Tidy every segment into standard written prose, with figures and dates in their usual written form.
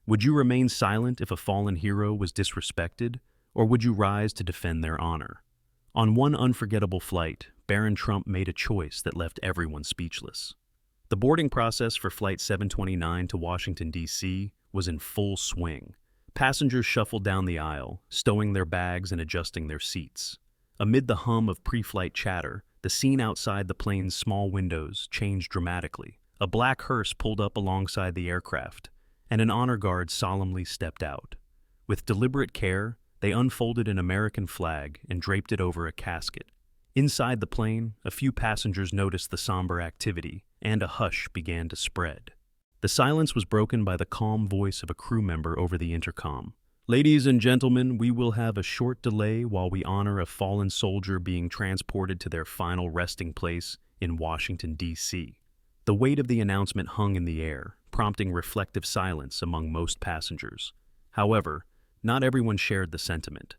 Would you remain silent if a fallen hero was disrespected, or would you rise to defend their honor? On one unforgettable flight, Barron Trump made a choice that left everyone speechless. The boarding process for Flight 729 to Washington, D.C. was in full swing. Passengers shuffled down the aisle, stowing their bags and adjusting their seats. Amid the hum of pre-flight chatter, the scene outside the plane's small windows changed dramatically. A black hearse pulled up alongside the aircraft, and an honor guard solemnly stepped out. With deliberate care, they unfolded an American flag and draped it over a casket. Inside the plane, a few passengers noticed the somber activity, and a hush began to spread. The silence was broken by the calm voice of a crew member over the intercom. "Ladies and gentlemen, we will have a short delay while we honor a fallen soldier being transported to their final resting place in Washington, D.C." The weight of the announcement hung in the air, prompting reflective silence among most passengers. However, not everyone shared the sentiment.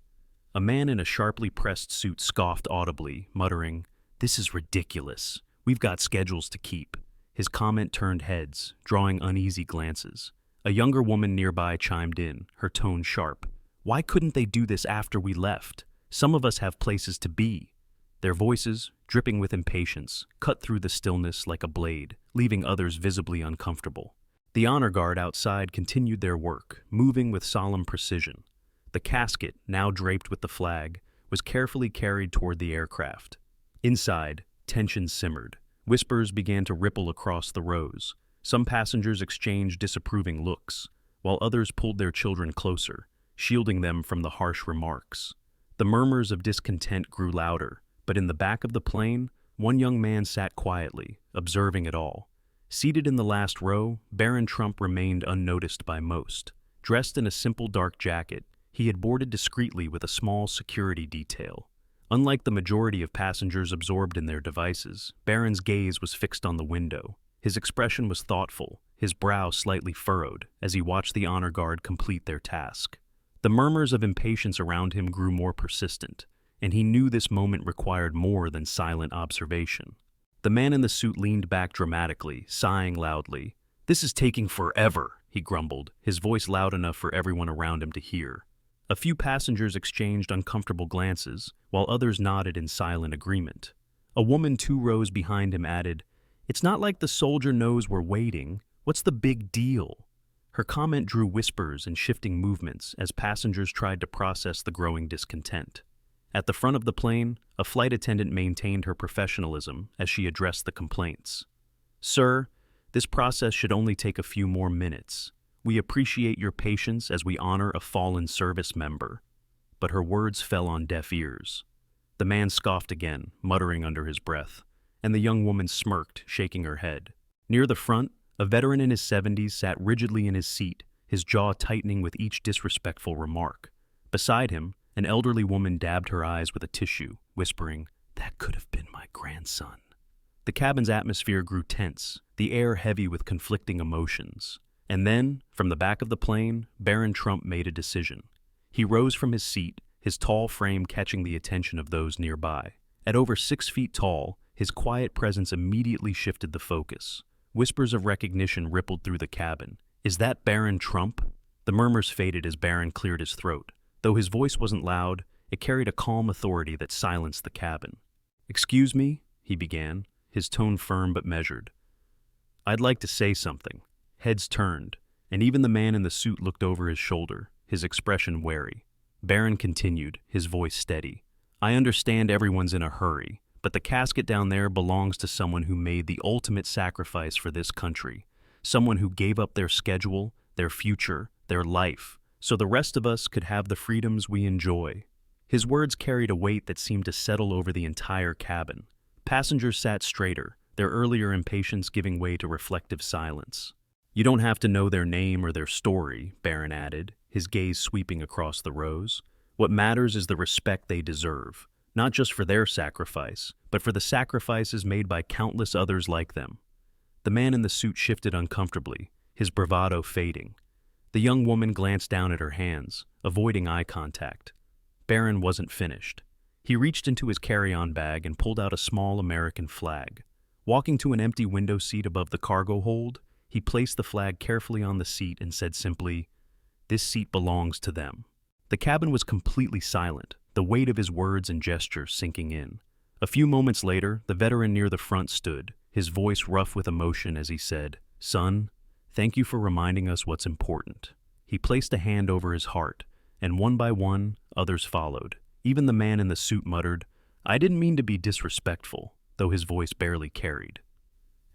A man in a sharply pressed suit scoffed audibly, muttering, "This is ridiculous. We've got schedules to keep." His comment turned heads, drawing uneasy glances. A younger woman nearby chimed in, her tone sharp. "Why couldn't they do this after we left? Some of us have places to be." Their voices, dripping with impatience, cut through the stillness like a blade, leaving others visibly uncomfortable. The honor guard outside continued their work, moving with solemn precision. The casket, now draped with the flag, was carefully carried toward the aircraft. Inside, tension simmered. Whispers began to ripple across the rows. Some passengers exchanged disapproving looks, while others pulled their children closer, shielding them from the harsh remarks. The murmurs of discontent grew louder, but in the back of the plane, one young man sat quietly, observing it all. Seated in the last row, Barron Trump remained unnoticed by most. Dressed in a simple dark jacket, he had boarded discreetly with a small security detail. Unlike the majority of passengers absorbed in their devices, Barron's gaze was fixed on the window. His expression was thoughtful, his brow slightly furrowed, as he watched the honor guard complete their task. The murmurs of impatience around him grew more persistent, and he knew this moment required more than silent observation. The man in the suit leaned back dramatically, sighing loudly. "This is taking forever," he grumbled, his voice loud enough for everyone around him to hear. A few passengers exchanged uncomfortable glances, while others nodded in silent agreement. A woman 2 rows behind him added, "It's not like the soldier knows we're waiting. What's the big deal?" Her comment drew whispers and shifting movements as passengers tried to process the growing discontent. At the front of the plane, a flight attendant maintained her professionalism as she addressed the complaints. "Sir, this process should only take a few more minutes. We appreciate your patience as we honor a fallen service member." But her words fell on deaf ears. The man scoffed again, muttering under his breath, and the young woman smirked, shaking her head. Near the front, a veteran in his 70s sat rigidly in his seat, his jaw tightening with each disrespectful remark. Beside him, an elderly woman dabbed her eyes with a tissue, whispering, "That could have been my grandson." The cabin's atmosphere grew tense, the air heavy with conflicting emotions. And then, from the back of the plane, Barron Trump made a decision. He rose from his seat, his tall frame catching the attention of those nearby. At over 6 feet tall, his quiet presence immediately shifted the focus. Whispers of recognition rippled through the cabin. "Is that Barron Trump?" The murmurs faded as Barron cleared his throat. Though his voice wasn't loud, it carried a calm authority that silenced the cabin. "Excuse me," he began, his tone firm but measured. "I'd like to say something." Heads turned, and even the man in the suit looked over his shoulder, his expression wary. Barron continued, his voice steady. "I understand everyone's in a hurry, but the casket down there belongs to someone who made the ultimate sacrifice for this country, someone who gave up their schedule, their future, their life, so the rest of us could have the freedoms we enjoy." His words carried a weight that seemed to settle over the entire cabin. Passengers sat straighter, their earlier impatience giving way to reflective silence. "You don't have to know their name or their story," Barron added, his gaze sweeping across the rows. "What matters is the respect they deserve, not just for their sacrifice, but for the sacrifices made by countless others like them." The man in the suit shifted uncomfortably, his bravado fading. The young woman glanced down at her hands, avoiding eye contact. Barron wasn't finished. He reached into his carry-on bag and pulled out a small American flag. Walking to an empty window seat above the cargo hold, he placed the flag carefully on the seat and said simply, This seat belongs to them. The cabin was completely silent, the weight of his words and gestures sinking in. A few moments later, the veteran near the front stood, his voice rough with emotion as he said, "Son, thank you for reminding us what's important." He placed a hand over his heart, and one by one, others followed. Even the man in the suit muttered, "I didn't mean to be disrespectful," though his voice barely carried.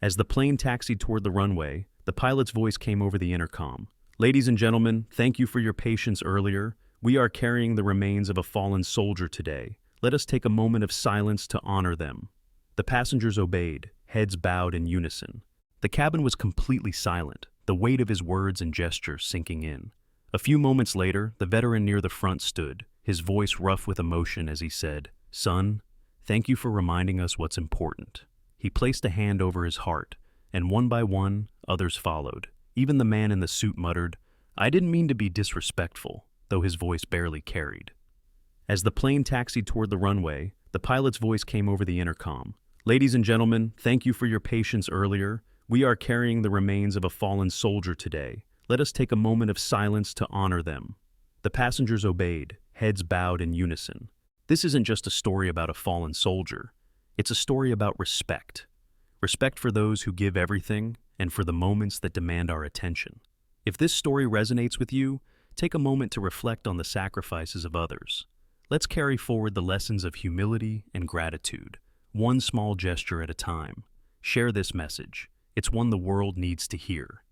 As the plane taxied toward the runway, the pilot's voice came over the intercom. "Ladies and gentlemen, thank you for your patience earlier. We are carrying the remains of a fallen soldier today. Let us take a moment of silence to honor them." The passengers obeyed, heads bowed in unison. The cabin was completely silent, the weight of his words and gestures sinking in. A few moments later, the veteran near the front stood, his voice rough with emotion as he said, "Son, thank you for reminding us what's important." He placed a hand over his heart, and one by one, others followed. Even the man in the suit muttered, "I didn't mean to be disrespectful," though his voice barely carried. As the plane taxied toward the runway, the pilot's voice came over the intercom. "Ladies and gentlemen, thank you for your patience earlier. We are carrying the remains of a fallen soldier today. Let us take a moment of silence to honor them." The passengers obeyed, heads bowed in unison. This isn't just a story about a fallen soldier. It's a story about respect. Respect for those who give everything and for the moments that demand our attention. If this story resonates with you, take a moment to reflect on the sacrifices of others. Let's carry forward the lessons of humility and gratitude, one small gesture at a time. Share this message. It's one the world needs to hear.